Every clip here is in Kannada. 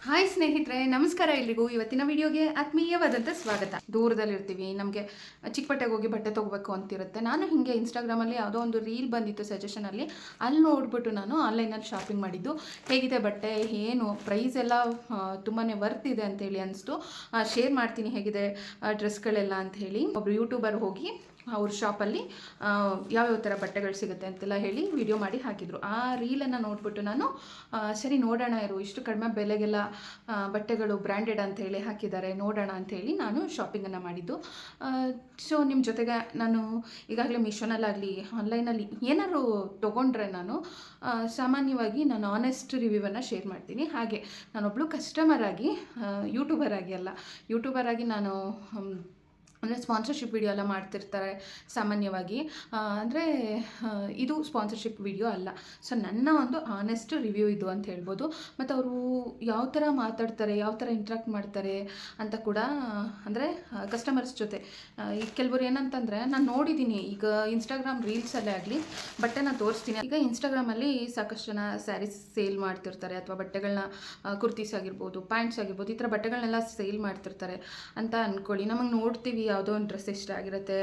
ಹಾಯ್ ಸ್ನೇಹಿತರೆ, ನಮಸ್ಕಾರ. ಎಲ್ರಿಗೂ ಇವತ್ತಿನ ವಿಡಿಯೋಗೆ ಆತ್ಮೀಯವಾದಂಥ ಸ್ವಾಗತ. ದೂರದಲ್ಲಿರ್ತೀವಿ, ನಮಗೆ ಚಿಕ್ಕಪೇಟೆಗೆ ಹೋಗಿ ಬಟ್ಟೆ ತೊಗೋಬೇಕು ಅಂತಿರುತ್ತೆ. ನಾನು ಹೀಗೆ ಇನ್ಸ್ಟಾಗ್ರಾಮಲ್ಲಿ ಯಾವುದೋ ಒಂದು ರೀಲ್ ಬಂದಿತ್ತು ಸಜೆಷನಲ್ಲಿ, ಅಲ್ಲಿ ನೋಡಿಬಿಟ್ಟು ನಾನು ಆನ್ಲೈನಲ್ಲಿ ಶಾಪಿಂಗ್ ಮಾಡಿದ್ದು. ಹೇಗಿದೆ ಬಟ್ಟೆ, ಏನು ಪ್ರೈಸ್ ಎಲ್ಲ ತುಂಬಾ ವರ್ತ್ ಇದೆ ಅಂತೇಳಿ ಅನಿಸ್ತು. ಶೇರ್ ಮಾಡ್ತೀನಿ ಹೇಗಿದೆ ಡ್ರೆಸ್ಗಳೆಲ್ಲ ಅಂಥೇಳಿ. ಒಬ್ಬರು ಯೂಟ್ಯೂಬರ್ ಹೋಗಿ ಅವ್ರ ಶಾಪಲ್ಲಿ ಯಾವ್ಯಾವ ಥರ ಬಟ್ಟೆಗಳು ಸಿಗುತ್ತೆ ಅಂತೆಲ್ಲ ಹೇಳಿ ವಿಡಿಯೋ ಮಾಡಿ ಹಾಕಿದರು. ಆ ರೀಲನ್ನು ನೋಡಿಬಿಟ್ಟು ನಾನು ಸರಿ ನೋಡೋಣ ಇರು, ಇಷ್ಟು ಕಡಿಮೆ ಬೆಲೆಗೆಲ್ಲ ಬಟ್ಟೆಗಳು ಬ್ರ್ಯಾಂಡೆಡ್ ಅಂಥೇಳಿ ಹಾಕಿದ್ದಾರೆ, ನೋಡೋಣ ಅಂಥೇಳಿ ನಾನು ಶಾಪಿಂಗನ್ನು ಮಾಡಿದ್ದು. ಸೊ ನಿಮ್ಮ ಜೊತೆಗೆ ನಾನು ಈಗಾಗಲೇ ಮೀಶೋನಲ್ಲಾಗಲಿ ಆನ್ಲೈನಲ್ಲಿ ಏನಾದ್ರು ತೊಗೊಂಡ್ರೆ ನಾನು ಸಾಮಾನ್ಯವಾಗಿ ನಾನು ಆನೆಸ್ಟ್ ರಿವ್ಯೂವನ್ನು ಶೇರ್ ಮಾಡ್ತೀನಿ. ಹಾಗೆ ನಾನೊಬ್ಬಳು ಕಸ್ಟಮರ್ ಆಗಿ, ಯೂಟ್ಯೂಬರ್ ಆಗಿ ನಾನು ಅಂದರೆ ಸ್ಪಾನ್ಸರ್ಶಿಪ್ ವಿಡಿಯೋ ಎಲ್ಲ ಮಾಡ್ತಿರ್ತಾರೆ ಸಾಮಾನ್ಯವಾಗಿ. ಅಂದರೆ ಇದು ಸ್ಪಾನ್ಸರ್ಶಿಪ್ ವಿಡಿಯೋ ಅಲ್ಲ. ಸೊ ನನ್ನ ಒಂದು ಆನೆಸ್ಟ್ ರಿವ್ಯೂ ಇದು ಅಂತ ಹೇಳ್ಬೋದು. ಮತ್ತು ಅವರು ಯಾವ ಥರ ಮಾತಾಡ್ತಾರೆ, ಯಾವ ಥರ ಇಂಟ್ರಾಕ್ಟ್ ಮಾಡ್ತಾರೆ ಅಂತ ಕೂಡ, ಅಂದರೆ ಕಸ್ಟಮರ್ಸ್ ಜೊತೆ. ಈಗ ಕೆಲವರು ಏನಂತಂದರೆ, ನಾನು ನೋಡಿದ್ದೀನಿ ಈಗ ಇನ್ಸ್ಟಾಗ್ರಾಮ್ ರೀಲ್ಸಲ್ಲೇ ಆಗಲಿ ಬಟ್ಟೆನ ತೋರಿಸ್ತೀನಿ. ಈಗ ಇನ್ಸ್ಟಾಗ್ರಾಮಲ್ಲಿ ಸಾಕಷ್ಟು ಜನ ಸ್ಯಾರೀಸ್ ಸೇಲ್ ಮಾಡ್ತಿರ್ತಾರೆ, ಅಥವಾ ಬಟ್ಟೆಗಳನ್ನ ಕುರ್ತೀಸ್ ಆಗಿರ್ಬೋದು, ಪ್ಯಾಂಟ್ಸ್ ಆಗಿರ್ಬೋದು, ಈ ಥರ ಬಟ್ಟೆಗಳನ್ನೆಲ್ಲ ಸೇಲ್ ಮಾಡ್ತಿರ್ತಾರೆ ಅಂತ ಅಂದ್ಕೊಳ್ಳಿ. ನಮಗೆ ನೋಡ್ತೀವಿ ಯಾವುದೋ ಒಂದು ಡ್ರೆಸ್ ಇಷ್ಟ ಆಗಿರುತ್ತೆ,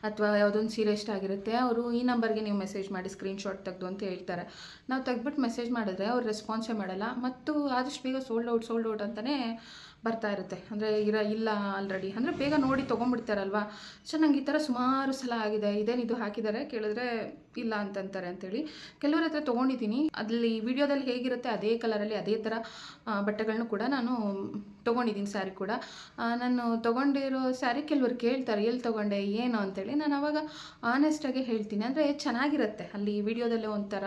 ಅಥವಾ ಯಾವುದೋ ಒಂದು ಸೀರೆ ಇಷ್ಟ ಆಗಿರುತ್ತೆ, ಅವರು ಈ ನಂಬರ್ಗೆ ನೀವು ಮೆಸೇಜ್ ಮಾಡಿ ಸ್ಕ್ರೀನ್ಶಾಟ್ ತೆಗೆದು ಅಂತ ಹೇಳ್ತಾರೆ. ನಾವು ತೆಗ್ದುಬಿಟ್ಟು ಮೆಸೇಜ್ ಮಾಡಿದ್ರೆ ಅವ್ರು ರೆಸ್ಪಾನ್ಸೇ ಮಾಡಲ್ಲ, ಮತ್ತು ಆದಷ್ಟು ಬೇಗ ಸೋಲ್ಡ್ ಔಟ್ ಅಂತಲೇ ಬರ್ತಾ ಇರುತ್ತೆ. ಅಂದರೆ ಇಲ್ಲ ಆಲ್ರೆಡಿ, ಅಂದರೆ ಬೇಗ ನೋಡಿ ತೊಗೊಂಡ್ಬಿಡ್ತಾರಲ್ವ. ಸೊ ನಂಗೆ ಈ ಥರ ಸುಮಾರು ಸಲ ಆಗಿದೆ. ಇದೇನಿದು ಹಾಕಿದ್ದಾರೆ ಕೇಳಿದ್ರೆ ಇಲ್ಲ ಅಂತಂತಾರೆ ಅಂತೇಳಿ. ಕೆಲವ್ರ ಹತ್ರ ತೊಗೊಂಡಿದ್ದೀನಿ, ಅಲ್ಲಿ ವಿಡಿಯೋದಲ್ಲಿ ಹೇಗಿರುತ್ತೆ ಅದೇ ಕಲರಲ್ಲಿ ಅದೇ ಥರ ಬಟ್ಟೆಗಳನ್ನೂ ಕೂಡ ನಾನು ತೊಗೊಂಡಿದ್ದೀನಿ. ಸ್ಯಾರಿ ಕೂಡ ನಾನು ತೊಗೊಂಡಿರೋ ಸ್ಯಾರಿ ಕೆಲವರು ಕೇಳ್ತಾರೆ ಎಲ್ಲಿ ತೊಗೊಂಡೆ ಏನು ಅಂತೇಳಿ. ನಾನು ಆವಾಗ ಆನೆಸ್ಟಾಗಿ ಹೇಳ್ತೀನಿ. ಅಂದರೆ ಚೆನ್ನಾಗಿರುತ್ತೆ, ಅಲ್ಲಿ ವಿಡಿಯೋದಲ್ಲೇ ಒಂಥರ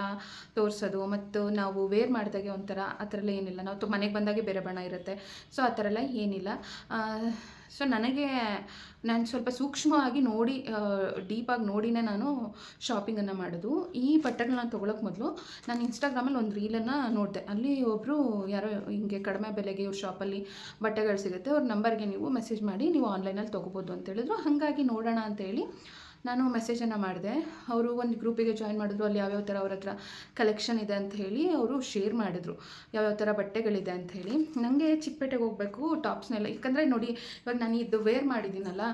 ತೋರಿಸೋದು, ಮತ್ತು ನಾವು ವೇರ್ ಮಾಡಿದಾಗೆ ಒಂಥರ, ಆ ಥರ ಎಲ್ಲ ಏನಿಲ್ಲ. ನಾವು ಮನೆಗೆ ಬಂದಾಗೆ ಬೇರೆ ಬಣ್ಣ ಇರುತ್ತೆ. ಸೊ ಆ ಥರ ಎಲ್ಲ ಏನಿಲ್ಲ. ಸೊ ನಾನು ಸ್ವಲ್ಪ ಸೂಕ್ಷ್ಮವಾಗಿ ನೋಡಿ, ಡೀಪಾಗಿ ನೋಡಿನೇ ನಾನು ಶಾಪಿಂಗನ್ನು ಮಾಡೋದು. ಈ ಬಟ್ಟೆಗಳನ್ನ ತೊಗೊಳಕ್ಕೆ ಮೊದಲು ನಾನು ಇನ್ಸ್ಟಾಗ್ರಾಮಲ್ಲಿ ಒಂದು ರೀಲನ್ನು ನೋಡಿದೆ. ಅಲ್ಲಿ ಒಬ್ಬರು ಯಾರೋ ಹಿಂಗೆ ಕಡಿಮೆ ಬೆಲೆಗೆ ಇವ್ರ ಶಾಪಲ್ಲಿ ಬಟ್ಟೆಗಳು ಸಿಗುತ್ತೆ, ಅವ್ರ ನಂಬರ್ಗೆ ನೀವು ಮೆಸೇಜ್ ಮಾಡಿ ನೀವು ಆನ್ಲೈನಲ್ಲಿ ತೊಗೋಬೋದು ಅಂತೇಳಿದ್ರು. ಹಾಗಾಗಿ ನೋಡೋಣ ಅಂತೇಳಿ ನಾನು ಮೆಸೇಜನ್ನು ಮಾಡಿದೆ. ಅವರು ಒಂದು ಗ್ರೂಪಿಗೆ ಜಾಯಿನ್ ಮಾಡಿದ್ರು. ಅಲ್ಲಿ ಯಾವ್ಯಾವ ಥರ ಅವ್ರ ಹತ್ರ ಕಲೆಕ್ಷನ್ ಇದೆ ಅಂತ ಹೇಳಿ ಅವರು ಶೇರ್ ಮಾಡಿದ್ರು, ಯಾವ್ಯಾವ ಥರ ಬಟ್ಟೆಗಳಿದೆ ಅಂಥೇಳಿ. ನನಗೆ ಚಿಕ್ಕಪೇಟೆಗೆ ಹೋಗಬೇಕು ಟಾಪ್ಸ್ನೆಲ್ಲ, ಯಾಕಂದರೆ ನೋಡಿ ಇವಾಗ ನಾನು ಇದು ವೇರ್ ಮಾಡಿದ್ದೀನಲ್ಲ,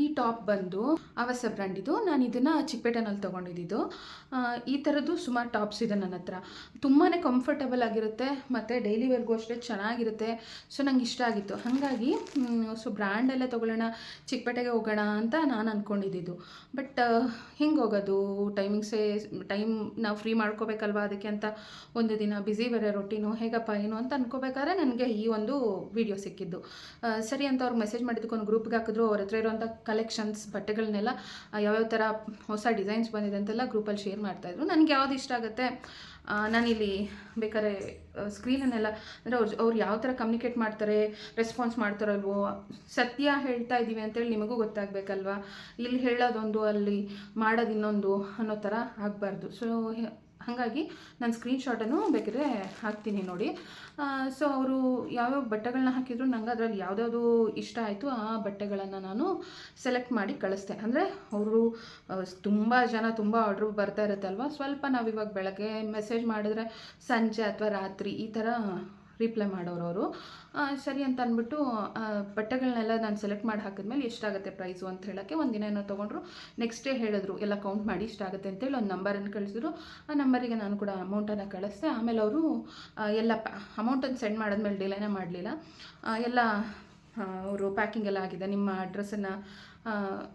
ಈ ಟಾಪ್ ಬಂದು ಆವಸ ಬ್ರ್ಯಾಂಡಿದು. ನಾನು ಇದನ್ನು ಚಿಕ್ಕಪೇಟೆನಲ್ಲಿ ತೊಗೊಂಡಿದ್ದು. ಈ ಥರದ್ದು ಸುಮಾರು ಟಾಪ್ಸ್ ಇದೆ ನನ್ನ ಹತ್ರ. ತುಂಬಾ ಕಂಫರ್ಟಬಲ್ ಆಗಿರುತ್ತೆ, ಮತ್ತು ಡೈಲಿ ವೇರ್ಗೂ ಅಷ್ಟೇ ಚೆನ್ನಾಗಿರುತ್ತೆ. ಸೊ ನಂಗೆ ಇಷ್ಟ ಆಗಿತ್ತು. ಹಾಗಾಗಿ ಸೊ ಬ್ರ್ಯಾಂಡೆಲ್ಲ ತೊಗೊಳ್ಳೋಣ, ಚಿಕ್ಕಪೇಟೆಗೆ ಹೋಗೋಣ ಅಂತ ನಾನು ಅಂದ್ಕೊಂಡಿದ್ದು. ಬಟ್ ಹಿಂಗೆ ಹೋಗೋದು, ಟೈಮ್ ನಾವು ಫ್ರೀ ಮಾಡ್ಕೋಬೇಕಲ್ವ, ಅದಕ್ಕೆ ಅಂತ ಒಂದು ದಿನ ಬ್ಯುಸಿ ಬೇರೆ, ರೊಟೀನು ಹೇಗಪ್ಪ ಏನು ಅಂತ ಅನ್ಕೋಬೇಕಾದ್ರೆ ನನಗೆ ಈ ಒಂದು ವಿಡಿಯೋ ಸಿಕ್ಕಿದ್ದು. ಸರಿ ಅಂತ ಅವ್ರಿಗೆ ಮೆಸೇಜ್ ಮಾಡಿದ್ದಕ್ಕೆ ಒಂದು ಗ್ರೂಪ್ಗೆ ಹಾಕಿದ್ರು. ಅವ್ರ ಹತ್ರ ಇರೋಂಥ ಕಲೆಕ್ಷನ್ಸ್ ಬಟ್ಟೆಗಳನ್ನೆಲ್ಲ ಯಾವ್ಯಾವ ಥರ ಹೊಸ ಡಿಸೈನ್ಸ್ ಬಂದಿದೆ ಅಂತೆಲ್ಲ ಗ್ರೂಪಲ್ಲಿ ಶೇರ್ ಮಾಡ್ತಾಯಿದ್ರು. ನನಗೆ ಯಾವ್ದು ಇಷ್ಟ ಆಗುತ್ತೆ ನಾನಿಲ್ಲಿ ಬೇಕಾದ್ರೆ ಸ್ಕ್ರೀನನ್ನೆಲ್ಲ, ಅಂದರೆ ಅವ್ರು ಯಾವ ಥರ ಕಮ್ಯುನಿಕೇಟ್ ಮಾಡ್ತಾರೆ, ರೆಸ್ಪಾನ್ಸ್ ಮಾಡ್ತಾರಲ್ವೋ, ಸತ್ಯ ಹೇಳ್ತಾ ಇದ್ದೀವಿ ಅಂತೇಳಿ ನಿಮಗೂ ಗೊತ್ತಾಗಬೇಕಲ್ವ. ಇಲ್ಲಿ ಹೇಳೋದೊಂದು ಅಲ್ಲಿ ಮಾಡೋದು ಇನ್ನೊಂದು ಅನ್ನೋ ಥರ ಆಗಬಾರ್ದು. ಸೊ ಹಾಗಾಗಿ ನಾನು ಸ್ಕ್ರೀನ್ಶಾಟನ್ನು ಬೇಕಾದ್ರೆ ಹಾಕ್ತೀನಿ ನೋಡಿ. ಸೊ ಅವರು ಯಾವ್ಯಾವ ಬಟ್ಟೆಗಳನ್ನ ಹಾಕಿದ್ರು, ನಂಗೆ ಅದರಲ್ಲಿ ಯಾವುದ್ಯಾವುದು ಇಷ್ಟ ಆಯಿತು ಆ ಬಟ್ಟೆಗಳನ್ನು ನಾನು ಸೆಲೆಕ್ಟ್ ಮಾಡಿ ಕಳಿಸ್ದೆ. ಅಂದರೆ ಅವರು ತುಂಬ ಆರ್ಡ್ರ್ ಬರ್ತಾ ಇರುತ್ತಲ್ವ, ಸ್ವಲ್ಪ ನಾವಿವಾಗ ಬೆಳಗ್ಗೆ ಮೆಸೇಜ್ ಮಾಡಿದ್ರೆ ಸಂಜೆ ಅಥವಾ ರಾತ್ರಿ ಈ ಥರ ರಿಪ್ಲೈ ಮಾಡೋರು ಅವರು. ಸರಿ ಅಂತ ಅಂದ್ಬಿಟ್ಟು ಬಟ್ಟೆಗಳನ್ನೆಲ್ಲ ನಾನು ಸೆಲೆಕ್ಟ್ ಮಾಡಿ ಹಾಕಿದ್ಮೇಲೆ ಎಷ್ಟಾಗುತ್ತೆ ಪ್ರೈಸು ಅಂತ ಹೇಳೋಕ್ಕೆ ಒಂದಿನ ಏನೋ ತೊಗೊಂಡ್ರು. ನೆಕ್ಸ್ಟ್ ಡೇ ಹೇಳಿದ್ರು ಎಲ್ಲ ಕೌಂಟ್ ಮಾಡಿ ಇಷ್ಟ ಆಗುತ್ತೆ ಅಂತೇಳಿ ಒಂದು ನಂಬರನ್ನು ಕಳಿಸಿದ್ರು. ಆ ನಂಬರಿಗೆ ನಾನು ಕೂಡ ಅಮೌಂಟನ್ನು ಕಳಿಸ್ದೆ. ಆಮೇಲೆ ಅವರು ಎಲ್ಲ ಅಮೌಂಟನ್ನು ಸೆಂಡ್ ಮಾಡಿದ್ಮೇಲೆ ಡಿಲೇನೇ ಮಾಡಲಿಲ್ಲ. ಎಲ್ಲ ಅವರು ಪ್ಯಾಕಿಂಗ್ ಎಲ್ಲ ಆಗಿದೆ, ನಿಮ್ಮ ಅಡ್ರೆಸ್ಸನ್ನು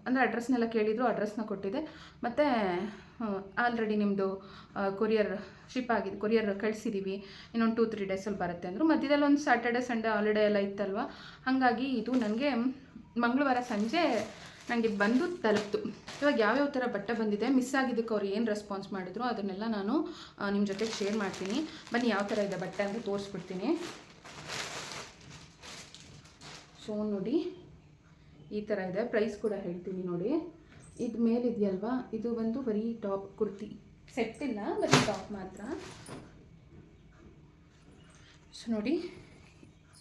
ಅಂದರೆ ಅಡ್ರೆಸ್ನೆಲ್ಲ ಕೇಳಿದರು, ಅಡ್ರೆಸ್ನ ಕೊಟ್ಟಿದ್ದೆ. ಮತ್ತು ಆಲ್ರೆಡಿ ನಿಮ್ಮದು ಕೊರಿಯರ್ ಕಳಿಸಿದ್ದೀವಿ, ಇನ್ನೊಂದು 2-3 ಡೇಸಲ್ಲಿ ಬರುತ್ತೆ ಅಂದರು. ಮಧ್ಯದಲ್ಲಿ ಒಂದು ಸ್ಯಾಟರ್ಡೆ ಸಂಡೇ ಹಾಲಿಡೇ ಎಲ್ಲ ಇತ್ತಲ್ವ, ಹಾಗಾಗಿ ಇದು ನನಗೆ ಮಂಗಳವಾರ ಸಂಜೆ ನನಗೆ ಬಂದು ತಲುಪ್ತು. ಇವಾಗ ಯಾವ್ಯಾವ ಥರ ಬಟ್ಟೆ ಬಂದಿದೆ, ಮಿಸ್ ಆಗಿದ್ದಕ್ಕೆ ಅವ್ರು ಏನು ರೆಸ್ಪಾನ್ಸ್ ಮಾಡಿದ್ರು ಅದನ್ನೆಲ್ಲ ನಾನು ನಿಮ್ಮ ಜೊತೆಗೆ ಶೇರ್ ಮಾಡ್ತೀನಿ. ಬನ್ನಿ ಯಾವ ಥರ ಇದೆ ಬಟ್ಟೆ ಅಂತ ತೋರಿಸ್ಬಿಡ್ತೀನಿ. ಸೊ ನೋಡಿ ಈ ಥರ ಇದೆ, ಪ್ರೈಸ್ ಕೂಡ ಹೇಳ್ತೀನಿ ನೋಡಿ. ಇದು ಮೇಲಿದೆಯಲ್ವಾ, ಇದು ಬಂದು ಬರೀ ಟಾಪ್, ಕುರ್ತಿ ಸೆಟ್ ಇಲ್ಲ, ಬರೀ ಟಾಪ್ ಮಾತ್ರ. ಸೊ ನೋಡಿ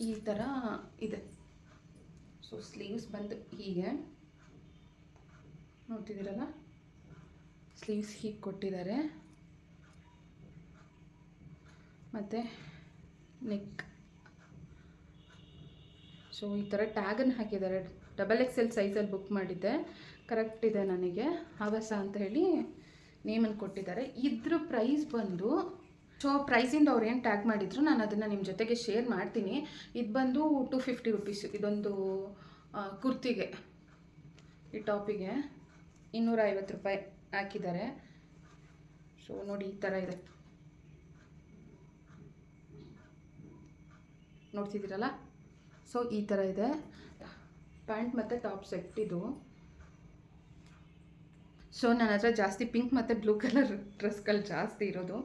ಈ ಥರ ಇದೆ. ಸೊ ಸ್ಲೀವ್ಸ್ ಬಂದು ಹೀಗೆ ನೋಡ್ತಿದ್ದೀರಲ್ಲ, ಸ್ಲೀವ್ಸ್ ಹೀಗೆ ಕೊಟ್ಟಿದ್ದಾರೆ. ಮತ್ತು ನೆಕ್ ಸೊ ಈ ಥರ ಟ್ಯಾಗನ್ನು ಹಾಕಿದ್ದಾರೆ. XXL ಸೈಜಲ್ಲಿ ಬುಕ್ ಮಾಡಿದ್ದೆ, ಕರೆಕ್ಟ್ ಇದೆ ನನಗೆ. ಆವಾಸ ಅಂತ ಹೇಳಿ ನೇಮನ್ನು ಕೊಟ್ಟಿದ್ದಾರೆ. ಇದ್ರ ಪ್ರೈಸ್ ಬಂದು, ಸೊ ಪ್ರೈಸಿಂದ ಅವ್ರು ಏನು ಟ್ಯಾಗ್ ಮಾಡಿದ್ರು ನಾನು ಅದನ್ನು ನಿಮ್ಮ ಜೊತೆಗೆ ಶೇರ್ ಮಾಡ್ತೀನಿ. ಇದು ಬಂದು 250 ರುಪೀಸ್. ಇದೊಂದು ಕುರ್ತಿಗೆ, ಈ ಟಾಪಿಗೆ 250 ರೂಪಾಯಿ ಹಾಕಿದ್ದಾರೆ. ಸೊ ನೋಡಿ ಈ ಥರ ಇದೆ, ನೋಡ್ತಿದ್ದೀರಲ್ಲ. ಸೊ ಈ ಥರ ಇದೆ ಪ್ಯಾಂಟ್ ಮತ್ತು ಟಾಪ್ ಸೆಟ್ ಇದು. ಸೊ ನನ್ನ ಹತ್ರ ಜಾಸ್ತಿ ಪಿಂಕ್ ಮತ್ತು ಬ್ಲೂ ಕಲರ್ ಡ್ರೆಸ್ಗಳು ಜಾಸ್ತಿ ಇರೋದು.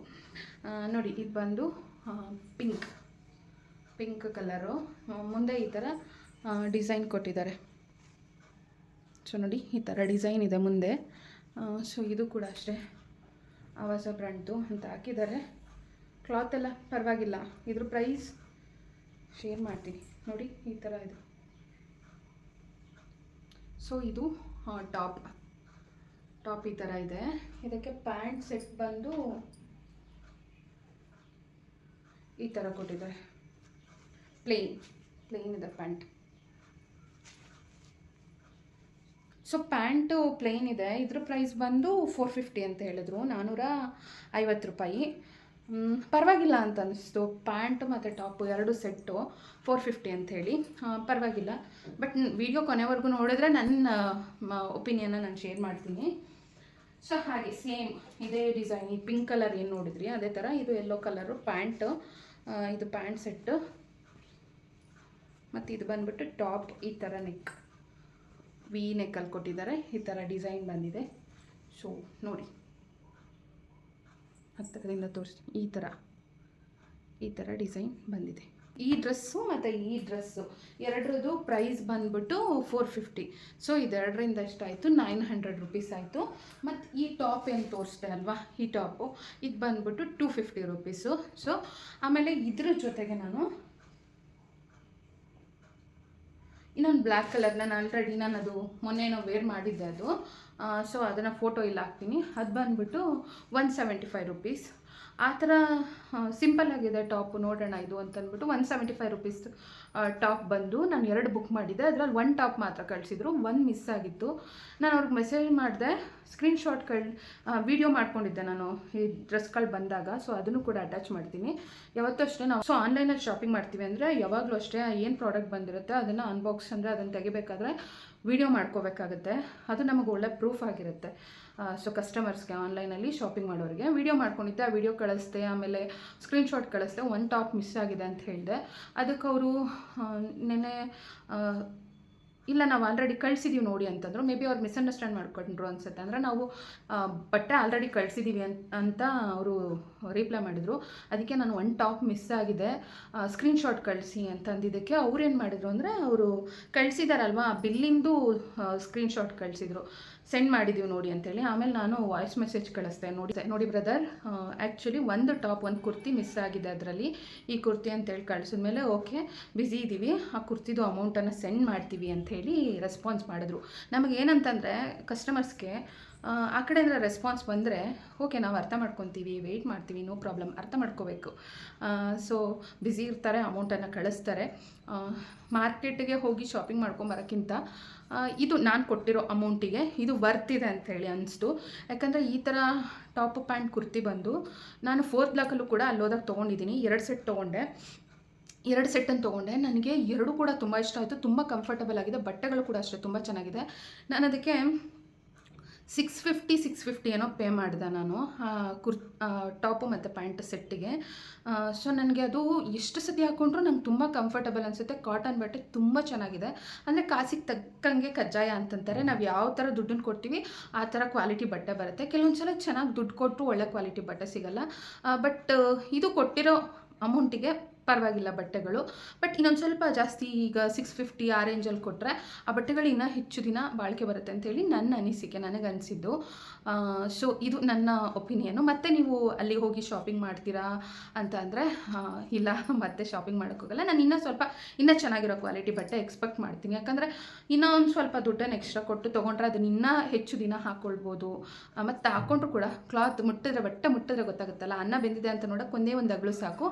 ನೋಡಿ ಇದು ಬಂದು ಪಿಂಕ್ ಕಲರು. ಮುಂದೆ ಈ ಥರ ಡಿಸೈನ್ ಕೊಟ್ಟಿದ್ದಾರೆ. ಸೊ ನೋಡಿ ಈ ಥರ ಡಿಸೈನ್ ಇದೆ ಮುಂದೆ. ಸೊ ಇದು ಕೂಡ ಅಷ್ಟೇ ಆವಾಸ ಬ್ರ್ಯಾಂಡ್ದು ಅಂತ ಹಾಕಿದ್ದಾರೆ. ಕ್ಲಾತ್ ಎಲ್ಲ ಪರವಾಗಿಲ್ಲ. ಇದ್ರ ಪ್ರೈಸ್ ಶೇರ್ ಮಾಡ್ತೀನಿ ನೋಡಿ, ಈ ಥರ ಇದು. ಸೊ ಇದು ಟಾಪ್ ಈ ಥರ ಇದೆ. ಇದಕ್ಕೆ ಪ್ಯಾಂಟ್ ಸೆಟ್ ಬಂದು ಈ ಥರ ಕೊಟ್ಟಿದ್ದಾರೆ. ಪ್ಲೇನ್ ಇದೆ ಪ್ಯಾಂಟ್. ಸೊ ಪ್ಯಾಂಟು ಪ್ಲೇನ್ ಇದೆ. ಇದ್ರ ಪ್ರೈಸ್ ಬಂದು 450 ಅಂತ ಹೇಳಿದ್ರು, 450 ರೂಪಾಯಿ. ಪರವಾಗಿಲ್ಲ ಅಂತ ಅನ್ನಿಸ್ತು. ಪ್ಯಾಂಟ್ ಮತ್ತು ಟಾಪು ಎರಡು ಸೆಟ್ಟು 450 ಅಂಥೇಳಿ ಪರವಾಗಿಲ್ಲ. ಬಟ್ ವಿಡಿಯೋ ಕೊನೆವರೆಗೂ ನೋಡಿದ್ರೆ ನನ್ನ ಒಪಿನಿಯನ್ನ ನಾನು ಶೇರ್ ಮಾಡ್ತೀನಿ. ಸೊ ಹಾಗೆ ಸೇಮ್ ಇದೇ ಡಿಸೈನ್, ಈ ಪಿಂಕ್ ಕಲರ್ ಏನು ನೋಡಿದ್ರಿ ಅದೇ ಥರ ಇದು ಯೆಲ್ಲೋ ಕಲರು ಪ್ಯಾಂಟು. ಇದು ಪ್ಯಾಂಟ್ ಸೆಟ್ಟು ಮತ್ತು ಇದು ಬಂದ್ಬಿಟ್ಟು ಟಾಪ್. ಈ ಥರ ನೆಕ್ಕಲ್ಲಿ ಕೊಟ್ಟಿದ್ದಾರೆ. ಈ ಥರ ಡಿಸೈನ್ ಬಂದಿದೆ. ಸೊ ನೋಡಿ ಹತ್ತಿರದಿಂದ ತೋರಿಸಿ, ಈ ಥರ ಡಿಸೈನ್ ಬಂದಿದೆ. ಈ ಡ್ರೆಸ್ಸು ಮತ್ತು ಈ ಡ್ರೆಸ್ಸು ಎರಡರದ್ದು ಪ್ರೈಸ್ ಬಂದ್ಬಿಟ್ಟು 450. ಸೊ ಇದೆರಡರಿಂದ ಎಷ್ಟಾಯಿತು, 900 ರುಪೀಸ್ ಆಯಿತು. ಮತ್ತು ಈ ಟಾಪ್ ಏನು ತೋರಿಸ್ದೆ ಅಲ್ವಾ, ಈ ಟಾಪು ಇದು ಬಂದ್ಬಿಟ್ಟು 250 ರುಪೀಸು. ಸೊ ಆಮೇಲೆ ಇದ್ರ ಜೊತೆಗೆ ನಾನು ಇನ್ನೊಂದು ಬ್ಲ್ಯಾಕ್ ಕಲರ್, ನಾನು ಅದು ಮೊನ್ನೆನೋ ವೇರ್ ಮಾಡಿದ್ದೆ ಅದು. ಸೊ ಅದನ್ನು ಫೋಟೋ ಇಲ್ಲಿ ಹಾಕ್ತೀನಿ. ಅದು ಬಂದುಬಿಟ್ಟು 175 ರುಪೀಸ್. ಆ ಥರ ಸಿಂಪಲ್ಲಾಗಿದೆ ಟಾಪು, ನೋಡೋಣ ಇದು ಅಂತಂದ್ಬಿಟ್ಟು 175 ರುಪೀಸ್ ಟಾಪ್ ಬಂದು ನಾನು 2 ಬುಕ್ ಮಾಡಿದ್ದೆ. ಅದರಲ್ಲಿ 1 ಟಾಪ್ ಮಾತ್ರ ಕಳಿಸಿದ್ರು, 1 ಮಿಸ್ ಆಗಿತ್ತು. ನಾನು ಅವ್ರಿಗೆ ಮೆಸೇಜ್ ಮಾಡಿದೆ, ಸ್ಕ್ರೀನ್ಶಾಟ್ ವಿಡಿಯೋ ಮಾಡ್ಕೊಂಡಿದ್ದೆ ನಾನು ಈ ಡ್ರೆಸ್ಗಳು ಬಂದಾಗ. ಸೊ ಅದನ್ನು ಕೂಡ ಅಟ್ಯಾಚ್ ಮಾಡ್ತೀನಿ. ಯಾವತ್ತೂ ಅಷ್ಟೇ ನಾವು ಆನ್ಲೈನಲ್ಲಿ ಶಾಪಿಂಗ್ ಮಾಡ್ತೀವಿ ಅಂದರೆ ಯಾವಾಗಲೂ ಅಷ್ಟೇ ಏನು ಪ್ರಾಡಕ್ಟ್ ಬಂದಿರುತ್ತೆ ಅದನ್ನು ಅನ್ಬಾಕ್ಸ್ ಅಂದರೆ ಅದನ್ನು ತೆಗಿಬೇಕಾದ್ರೆ ವಿಡಿಯೋ ಮಾಡ್ಕೋಬೇಕಾಗುತ್ತೆ. ಅದು ನಮಗೆ ಒಳ್ಳೆ ಪ್ರೂಫ್ ಆಗಿರುತ್ತೆ. ಸೊ ಕಸ್ಟಮರ್ಸ್ಗೆ ಆನ್ಲೈನಲ್ಲಿ ಶಾಪಿಂಗ್ ಮಾಡೋರಿಗೆ ವಿಡಿಯೋ ಮಾಡ್ಕೊಂಡಿದ್ದೆ, ಆ ವಿಡಿಯೋ ಕಳಿಸ್ದೆ, ಆಮೇಲೆ ಸ್ಕ್ರೀನ್ಶಾಟ್ ಕಳಿಸ್ದೆ. 1 ಟಾಪ್ ಮಿಸ್ ಆಗಿದೆ ಅಂತ ಹೇಳಿದೆ. ಅದಕ್ಕೆ ಅವರು ನೆನ್ನೆ ಇಲ್ಲ ನಾವು ಆಲ್ರೆಡಿ ಕಳಿಸಿದ್ದೀವಿ ನೋಡಿ ಅಂತಂದರು. ಮೇ ಬಿ ಅವ್ರು ಮಿಸ್ಅಂಡರ್ಸ್ಟ್ಯಾಂಡ್ ಮಾಡ್ಕೊಂಡ್ರು ಅನ್ಸುತ್ತೆ. ಅಂದರೆ ನಾವು ಬಟ್ಟೆ ಆಲ್ರೆಡಿ ಕಳಿಸಿದ್ದೀವಿ ಅಂತ ಅವರು ರಿಪ್ಲೈ ಮಾಡಿದರು. ಅದಕ್ಕೆ ನಾನು 1 ಟಾಪ್ ಮಿಸ್ ಆಗಿದೆ, ಸ್ಕ್ರೀನ್ಶಾಟ್ ಕಳಿಸಿ ಅಂತ ಅಂದಿದ್ದಕ್ಕೆ ಅವ್ರು ಏನು ಮಾಡಿದರು ಅಂದರೆ, ಅವರು ಕಳಿಸಿದಾರಲ್ವ ಬಿಲ್ಲಿಂದು ಸ್ಕ್ರೀನ್ಶಾಟ್ ಕಳಿಸಿದ್ರು, ಸೆಂಡ್ ಮಾಡಿದ್ದೀವಿ ನೋಡಿ ಅಂತೇಳಿ. ಆಮೇಲೆ ನಾನು ವಾಯ್ಸ್ ಮೆಸೇಜ್ ಕಳಿಸ್ದೆ, ನೋಡಿ brother actually 1 top, 1 kurti miss ಆಗಿದೆ ಅದರಲ್ಲಿ, ಈ ಕುರ್ತಿ ಅಂತೇಳಿ ಕಳಿಸಿದ್ಮೇಲೆ ಓಕೆ ಬ್ಯುಸಿ ಇದ್ದೀವಿ, ಆ ಕುರ್ತಿದು ಅಮೌಂಟನ್ನು ಸೆಂಡ್ ಮಾಡ್ತೀವಿ ಅಂಥೇಳಿ ರೆಸ್ಪಾನ್ಸ್ ಮಾಡಿದ್ರು. ನಮಗೇನಂತಂದರೆ ಕಸ್ಟಮರ್ಸ್ಗೆ ಆ ಕಡೆಯಿಂದ ರೆಸ್ಪಾನ್ಸ್ ಬಂದರೆ ಓಕೆ ನಾವು ಅರ್ಥ ಮಾಡ್ಕೊತೀವಿ, ವೆಯ್ಟ್ ಮಾಡ್ತೀವಿ, ನೋ ಪ್ರಾಬ್ಲಮ್, ಅರ್ಥ ಮಾಡ್ಕೋಬೇಕು. ಸೊ ಬ್ಯುಸಿ ಇರ್ತಾರೆ, ಅಮೌಂಟನ್ನು ಕಳಿಸ್ತಾರೆ. ಮಾರ್ಕೆಟಿಗೆ ಹೋಗಿ ಶಾಪಿಂಗ್ ಮಾಡ್ಕೊಂಬರೋಕ್ಕಿಂತ ಇದು ನಾನು ಕೊಟ್ಟಿರೋ ಅಮೌಂಟಿಗೆ ಇದು ವರ್ತ್ ಇದೆ ಅಂಥೇಳಿ ಅನಿಸ್ತು. ಯಾಕಂದರೆ ಈ ಥರ ಟಾಪ್ ಪ್ಯಾಂಟ್ ಕುರ್ತಿ ಬಂದು ನಾನು 4th ಬ್ಲಾಕಲ್ಲೂ ಕೂಡ ಅಲ್ಲೋದಾಗ ತೊಗೊಂಡಿದ್ದೀನಿ. 2 ಸೆಟ್ ತೊಗೊಂಡೆ, 2 ಸೆಟ್ಟನ್ನು ತೊಗೊಂಡೆ. ನನಗೆ 2 ಕೂಡ ತುಂಬ ಇಷ್ಟ ಆಯಿತು, ತುಂಬ ಕಂಫರ್ಟಬಲ್ ಆಗಿದೆ. ಬಟ್ಟೆಗಳು ಕೂಡ ಅಷ್ಟೇ ತುಂಬ ಚೆನ್ನಾಗಿದೆ. ನಾನು ಅದಕ್ಕೆ 650 ಏನೋ ಪೇ ಮಾಡಿದೆ ನಾನು ಟಾಪು ಮತ್ತು ಪ್ಯಾಂಟ್ ಸೆಟ್ಟಿಗೆ. ಸೊ ನನಗೆ ಅದು ಎಷ್ಟು ಸತಿ ಹಾಕ್ಕೊಂಡ್ರು ನಂಗೆ ತುಂಬ ಕಂಫರ್ಟಬಲ್ ಅನಿಸುತ್ತೆ. ಕಾಟನ್ ಬಟ್ಟೆ ತುಂಬ ಚೆನ್ನಾಗಿದೆ. ಅಂದರೆ ಕಾಸಿಗೆ ತಕ್ಕಂಗೆ ಕಜ್ಜಾಯ ಅಂತಂತಾರೆ. ನಾವು ಯಾವ ಥರ ದುಡ್ಡನ್ನು ಕೊಡ್ತೀವಿ ಆ ಥರ ಕ್ವಾಲಿಟಿ ಬಟ್ಟೆ ಬರುತ್ತೆ. ಕೆಲವೊಂದು ಸಲ ಚೆನ್ನಾಗಿ ದುಡ್ಡು ಕೊಟ್ಟರು ಒಳ್ಳೆ ಕ್ವಾಲಿಟಿ ಬಟ್ಟೆ ಸಿಗೋಲ್ಲ. ಬಟ್ ಇದು ಕೊಟ್ಟಿರೋ ಅಮೌಂಟಿಗೆ ಪರವಾಗಿಲ್ಲ ಬಟ್ಟೆಗಳು. ಬಟ್ ಇನ್ನೊಂದು ಸ್ವಲ್ಪ ಜಾಸ್ತಿ, ಈಗ 650 ಆ ರೇಂಜಲ್ಲಿ ಕೊಟ್ಟರೆ ಆ ಬಟ್ಟೆಗಳು ಇನ್ನೂ ಹೆಚ್ಚು ದಿನ ಬಾಳಿಕೆ ಬರುತ್ತೆ ಅಂಥೇಳಿ ನನ್ನ ಅನಿಸಿಕೆ, ನನಗನ್ನಿಸಿದ್ದು. ಸೊ ಇದು ನನ್ನ ಒಪಿನಿಯನು. ಮತ್ತು ನೀವು ಅಲ್ಲಿ ಹೋಗಿ ಶಾಪಿಂಗ್ ಮಾಡ್ತೀರಾ ಅಂತ ಅಂದರೆ ಇಲ್ಲ, ಮತ್ತೆ ಶಾಪಿಂಗ್ ಮಾಡೋಕ್ಕೋಗಲ್ಲ. ನಾನು ಇನ್ನೂ ಚೆನ್ನಾಗಿರೋ ಕ್ವಾಲಿಟಿ ಬಟ್ಟೆ ಎಕ್ಸ್ಪೆಕ್ಟ್ ಮಾಡ್ತೀನಿ. ಯಾಕಂದರೆ ಇನ್ನೂ ಒಂದು ಸ್ವಲ್ಪ ದುಡ್ಡನ್ನು ಎಕ್ಸ್ಟ್ರಾ ಕೊಟ್ಟು ತೊಗೊಂಡ್ರೆ ಅದನ್ನ ಇನ್ನೂ ಹೆಚ್ಚು ದಿನ ಹಾಕ್ಕೊಳ್ಬೋದು. ಮತ್ತು ಹಾಕ್ಕೊಂಡ್ರು ಕೂಡ ಕ್ಲಾತ್ ಬಟ್ಟೆ ಮುಟ್ಟಿದ್ರೆ ಗೊತ್ತಾಗುತ್ತಲ್ಲ, ಅನ್ನ ಬೆಂದಿದೆ ಅಂತ ನೋಡೋಕೆ ಒಂದೇ ಒಂದು ಅಗಳು ಸಾಕು.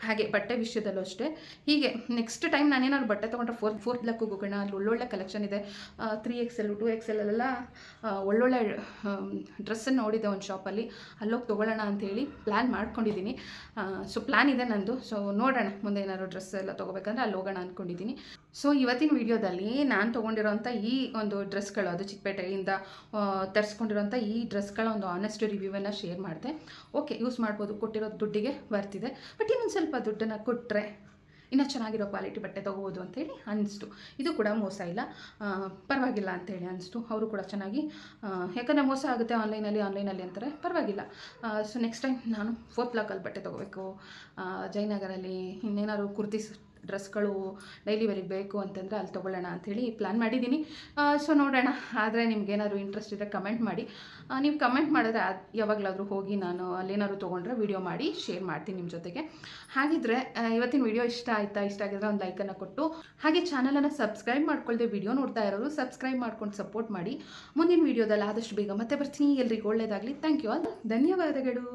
ಹಾಗೆ ಬಟ್ಟೆ ವಿಷಯದಲ್ಲೂ ಅಷ್ಟೇ. ಹೀಗೆ ನೆಕ್ಸ್ಟ್ ಟೈಮ್ ನಾನೇನಾದ್ರು ಬಟ್ಟೆ ತೊಗೊಂಡ್ರೆ ಫೋರ್ತ್ ಬ್ಲಾಕ್ಗೆ ಹೋಗೋಣ, ಅಲ್ಲಿ ಒಳ್ಳೊಳ್ಳೆ ಕಲೆಕ್ಷನ್ ಇದೆ. 3XL 2XL ಎಲ್ಲ ಒಳ್ಳೊಳ್ಳೆ ಡ್ರೆಸ್ಸನ್ನು ನೋಡಿದೆ ಒಂದು ಶಾಪಲ್ಲಿ, ಅಲ್ಲೋಗಿ ತೊಗೊಳ್ಳೋಣ ಅಂಥೇಳಿ ಪ್ಲ್ಯಾನ್ ಮಾಡ್ಕೊಂಡಿದ್ದೀನಿ. ಸೊ ಪ್ಲ್ಯಾನ್ ಇದೆ ನಂದು. ಸೊ ನೋಡೋಣ ಮುಂದೆ ಏನಾದ್ರು ಡ್ರೆಸ್ ಎಲ್ಲ ತೊಗೋಬೇಕಂದ್ರೆ ಅಲ್ಲಿ ಹೋಗೋಣ ಅಂದ್ಕೊಂಡಿದ್ದೀನಿ. ಸೊ ಇವತ್ತಿನ ವಿಡಿಯೋದಲ್ಲಿ ನಾನು ತೊಗೊಂಡಿರೋಂಥ ಈ ಒಂದು ಡ್ರೆಸ್ಗಳು, ಅದು ಚಿಕ್ಕಪೇಟೆಯಿಂದ ತರಿಸ್ಕೊಂಡಿರೋಂಥ ಈ ಡ್ರೆಸ್ಗಳ ಒಂದು ಆನೆಸ್ಟ್ ರಿವ್ಯೂವನ್ನು ಶೇರ್ ಮಾಡಿದೆ. ಓಕೆ, ಯೂಸ್ ಮಾಡ್ಬೋದು, ಕೊಟ್ಟಿರೋ ದುಡ್ಡಿಗೆ ಬರ್ತಿದೆ. ಬಟ್ ಇನ್ನೊಂದು ಸ್ವಲ್ಪ ದುಡ್ಡನ್ನು ಕೊಟ್ಟರೆ ಇನ್ನೂ ಚೆನ್ನಾಗಿರೋ ಕ್ವಾಲಿಟಿ ಬಟ್ಟೆ ತೊಗೋಬೋದು ಅಂತೇಳಿ ಅನ್ನಿಸ್ತು. ಇದು ಕೂಡ ಮೋಸ ಇಲ್ಲ, ಪರವಾಗಿಲ್ಲ ಅಂತೇಳಿ ಅನ್ನಿಸ್ತು. ಅವರು ಕೂಡ ಚೆನ್ನಾಗಿ, ಯಾಕಂದರೆ ಮೋಸ ಆಗುತ್ತೆ ಆನ್ಲೈನಲ್ಲಿ ಅಂತಾರೆ, ಪರವಾಗಿಲ್ಲ. ಸೊ ನೆಕ್ಸ್ಟ್ ಟೈಮ್ ನಾನು ಫೋರ್ತ್ ಬ್ಲಾಕಲ್ಲಿ ಬಟ್ಟೆ ತೊಗೋಬೇಕು, ಜಯನಗರಲ್ಲಿ ಇನ್ನೇನಾದ್ರು ಕುರ್ತೀಸ್ ಡ್ರೆಸ್ಗಳು ಡೈಲಿ ವೇರಿಗೆ ಬೇಕು ಅಂತಂದರೆ ಅಲ್ಲಿ ತೊಗೊಳ್ಳೋಣ ಅಂಥೇಳಿ ಪ್ಲ್ಯಾನ್ ಮಾಡಿದ್ದೀನಿ. ಸೊ ನೋಡೋಣ. ಆದರೆ ನಿಮ್ಗೇನಾದ್ರು ಇಂಟ್ರೆಸ್ಟ್ ಇದ್ದರೆ ಕಮೆಂಟ್ ಮಾಡಿ. ನೀವು ಕಮೆಂಟ್ ಮಾಡಿದ್ರೆ ಯಾವಾಗಲಾದರೂ ಹೋಗಿ ನಾನು ಅಲ್ಲೇನಾದ್ರು ತೊಗೊಂಡ್ರೆ ವೀಡಿಯೋ ಮಾಡಿ ಶೇರ್ ಮಾಡ್ತೀನಿ ನಿಮ್ಮ ಜೊತೆಗೆ. ಹಾಗಿದ್ರೆ ಇವತ್ತಿನ ವೀಡಿಯೋ ಇಷ್ಟ ಆಗಿದ್ರೆ ಒಂದು ಲೈಕನ್ನು ಕೊಟ್ಟು, ಹಾಗೆ ಚಾನಲನ್ನು ಸಬ್ಸ್ಕ್ರೈಬ್ ಮಾಡ್ಕೊಳ್ದೆ ವೀಡಿಯೋ ನೋಡ್ತಾ ಇರೋರು ಸಬ್ಸ್ಕ್ರೈಬ್ ಮಾಡ್ಕೊಂಡು ಸಪೋರ್ಟ್ ಮಾಡಿ. ಮುಂದಿನ ವೀಡಿಯೋದಲ್ಲಿ ಆದಷ್ಟು ಬೇಗ ಮತ್ತೆ ಬರ್ತೀನಿ. ಎಲ್ರಿಗೂ ಒಳ್ಳೆಯದಾಗಲಿ. Thank you all. ಧನ್ಯವಾದಗಳು.